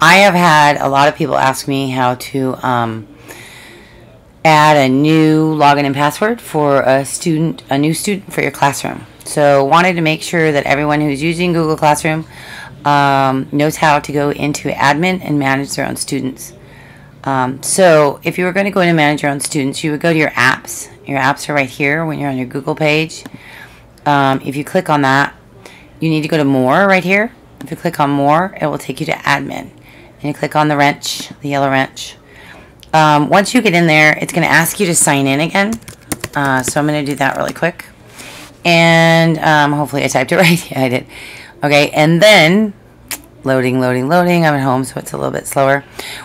I have had a lot of people ask me how to add a new login and password for a new student for your classroom. So wanted to make sure that everyone who's using Google Classroom knows how to go into admin and manage their own students. So if you were going to go in and manage your own students, you would go to your apps. Your apps are right here when you're on your Google page. If you click on that, you need to go to more right here. If you click on more, it will take you to admin. And you click on the wrench, the yellow wrench. Once you get in there, it's going to ask you to sign in again. So I'm going to do that really quick. And hopefully I typed it right. Yeah, I did. Okay, and then loading. I'm at home, so it's a little bit slower.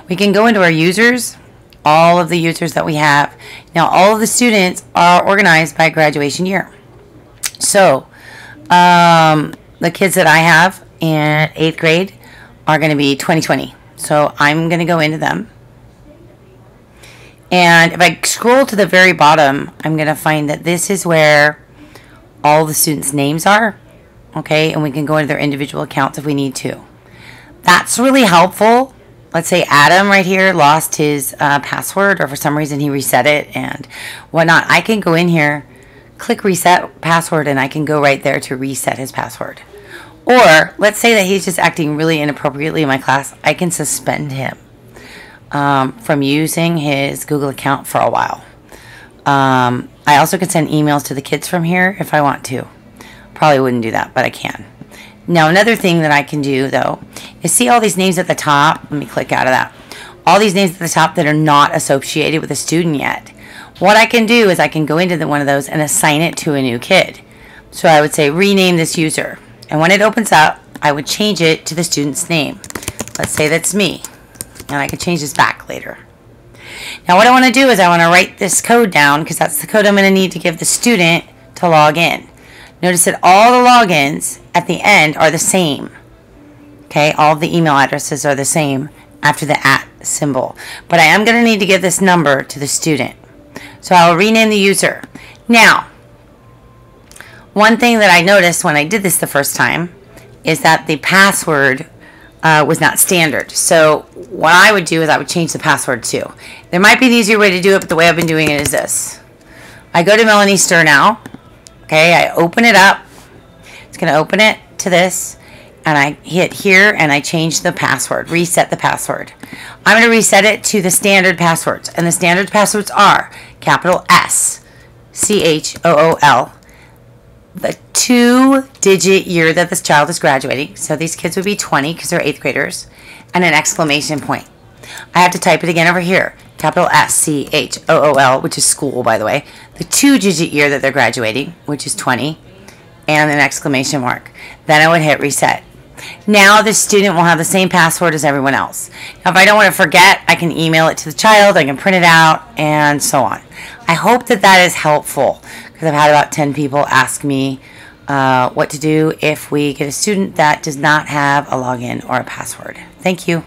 We can go into our users, all of the users that we have. Now, all of the students are organized by graduation year. So, the kids that I have in 8th grade are going to be 2020. So, I'm going to go into them. And if I scroll to the very bottom, I'm going to find that this is where all the students' names are. Okay, and we can go into their individual accounts if we need to. That's really helpful. Let's say Adam right here lost his password, or for some reason he reset it and whatnot. I can go in here, click reset password, and I can go right there to reset his password. Or let's say that he's just acting really inappropriately in my class. I can suspend him from using his Google account for a while. I also can send emails to the kids from here if I want to. Probably wouldn't do that, but I can. Now, another thing that I can do, though, is see all these names at the top. Let me click out of that. All these names at the top that are not associated with a student yet. What I can do is I can go into one of those and assign it to a new kid. So I would say rename this user. And when it opens up, I would change it to the student's name. Let's say that's me. And I can change this back later. Now, what I want to do is I want to write this code down, because that's the code I'm going to need to give the student to log in. Notice that all the logins at the end are the same. Okay, all the email addresses are the same after the @ symbol. But I am going to need to give this number to the student. So I will rename the user. Now, one thing that I noticed when I did this the first time is that the password was not standard. So what I would do is I would change the password too. There might be an easier way to do it, but the way I've been doing it is this. I go to Melanie Stir now. Okay, I open it up. It's going to open it to this. And I hit here and I change the password, reset the password. I'm going to reset it to the standard passwords. And the standard passwords are capital S, CHOOL, the 2-digit year that this child is graduating. So these kids would be 20 because they're 8th graders. And an exclamation point. I have to type it again over here. Capital SCHOOL, which is school, by the way. The 2-digit year that they're graduating, which is 20. And an exclamation mark. Then I would hit reset. Now the student will have the same password as everyone else. Now if I don't want to forget, I can email it to the child, I can print it out, and so on. I hope that that is helpful, because I've had about 10 people ask me what to do if we get a student that does not have a login or a password. Thank you.